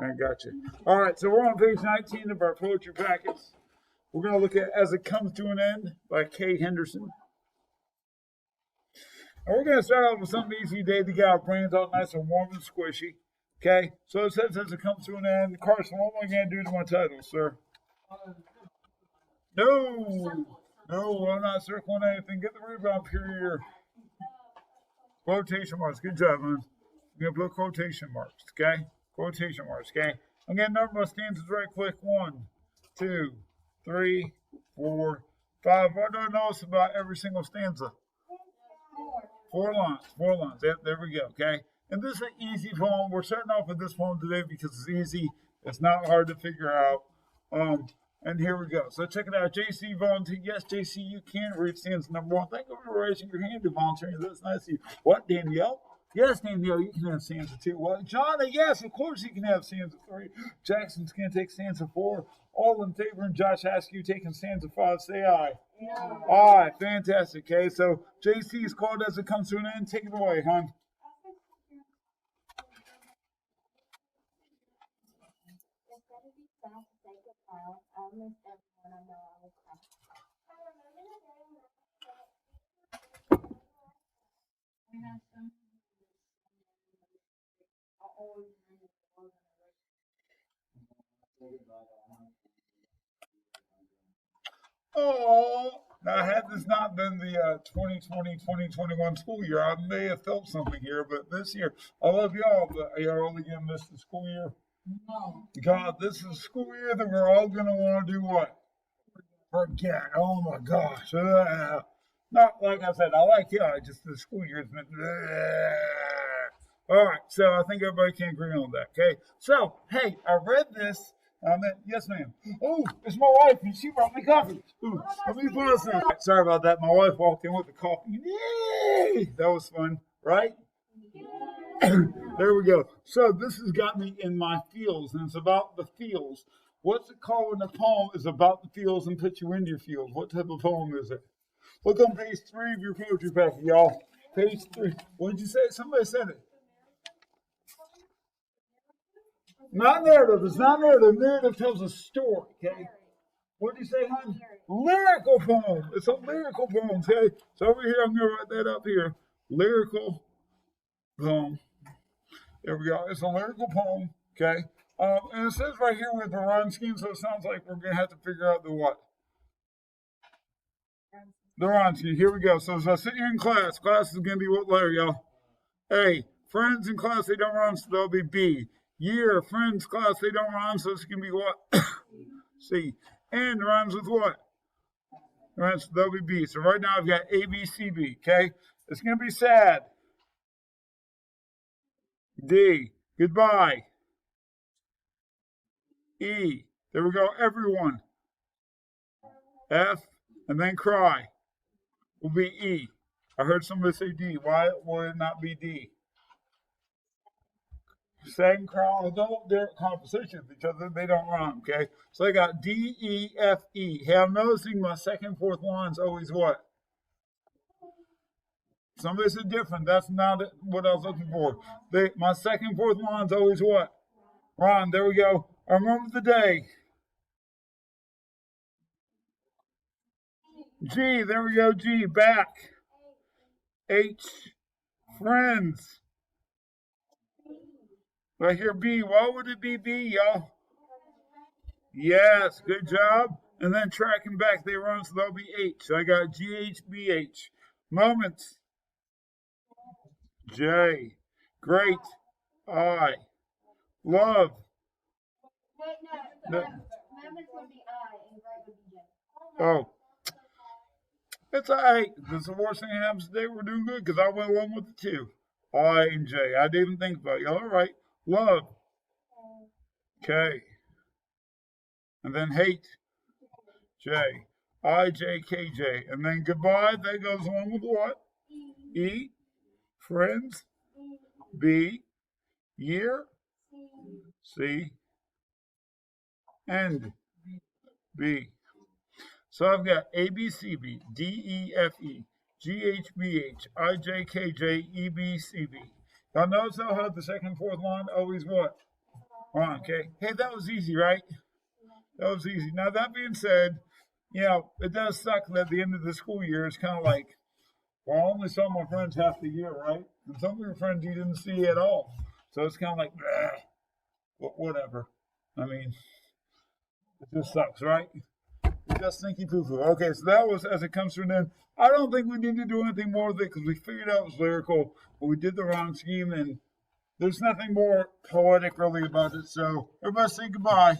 I got you. All right, so we're on page 19 of our poetry packets. We're going to look at As It Comes to an End by Kay Henderson. And we're going to start off with something easy today to get our brains all nice and warm and squishy. Okay, so it says As It Comes to an End. Carson, what am I going to do to my title, sir? No, I'm not circling anything. Get the rebound period. Quotation marks. Good job, man. I'm going to put quotation marks, okay? Quotation marks, okay? I'm going to number my stanzas right quick. 1, 2, 3, 4, 5. What do I notice about every single stanza? 4 lines. 4 lines. Yep, there we go, okay? And this is an easy poem. We're starting off with this poem today because it's easy. It's not hard to figure out. And here we go. So check it out. JC volunteer. Yes, JC, you can read stanza number 1. Thank you for raising your hand to volunteering. That's nice of you. What, Danielle? Yes, Danielle, you can have stanza 2. What? Johnny, yes, of course you can have stanza 3. Jackson's going to take stanza 4. All in favor, and Josh asks you taking stanza 5. Say aye. Yeah. Aye, fantastic. Okay, so JC is called As It Comes to an End. Take it away, hon. Oh, now had this not been the 2020-2021 school year, I may have felt something here, but this year, I love y'all, but are y'all really going to miss the school year? No. God, this is a school year that we're all going to want to do what? Forget. Oh my gosh. Not like I said, I like y'all, just the school year's been. All right, so I think everybody can agree on that, okay? So, hey, I read this. Yes, ma'am. Oh, it's my wife, and she brought me coffee. Ooh, let me put us in. Sorry about that. My wife walked in with the coffee. Yay! That was fun, right? There we go. So this has got me in my feels, and it's about the feels. What's it called when a poem is about the feels and puts you into your feels? What type of poem is it? Look on page 3 of your poetry packet, y'all. Page 3. What did you say? Somebody said it. Not narrative. It's not narrative. Narrative tells a story, okay? What did you say, hon? Lyrical poem. It's a lyrical poem, okay? So over here, I'm going to write that up here. Lyrical poem. There we go. It's a lyrical poem, okay? And it says right here with the rhyme scheme, so it sounds like we're going to have to figure out the what? The rhyme scheme. Here we go. So as I sit here in class is going to be what letter, y'all? A. Friends in class, they don't rhyme, so they'll be B. Year, friends, class, they don't rhyme, so it's going to be what? C. And rhymes with what? Rhymes, so they'll be B. So right now I've got A, B, C, B, okay? It's going to be sad. D. Goodbye. E. There we go, everyone. F. And then cry will be E. I heard somebody say D. Why would it not be D? Second crowd, don't they're composition because they don't rhyme, okay? So I got D, E, F, E. Hey, I'm noticing my second, fourth line's always what? Somebody said different. That's not what I was looking for. My second, fourth line's always what? Rhyme. There we go. I remember the day. G, there we go. G, back. H, friends. Right here, B. Why would it be B, y'all? Yes, good job. And then tracking back, they run, so that'll be H. So I got GHBH. Moments. J. Great. I. Love. No. Oh. It's all right. This is the worst thing that happens today. We're doing good because I went along with the 2. I and J. I didn't even think about it. All right. Love. K. And then hate. J. I, J, K, J. And then goodbye, that goes along with what? E. Friends. B. Year. C. End. B. So I've got A, B, C, B, D, E, F, E, G, H, B, H, I, J, K, J, E, B, C, B. Y'all notice how the second, fourth line always what? on, okay? Hey, that was easy, right? That was easy. Now, that being said, it does suck that at the end of the school year, it's kind of like, well, I only saw my friends half the year, right? And some of your friends you didn't see at all. So it's kind of like, whatever. I mean, it just sucks, right? It's just stinky poo poo. Okay, so that was as it comes to an end. I don't think we need to do anything more with it because we figured out it was lyrical, but we did the wrong scheme, and there's nothing more poetic really about it. So everybody say goodbye.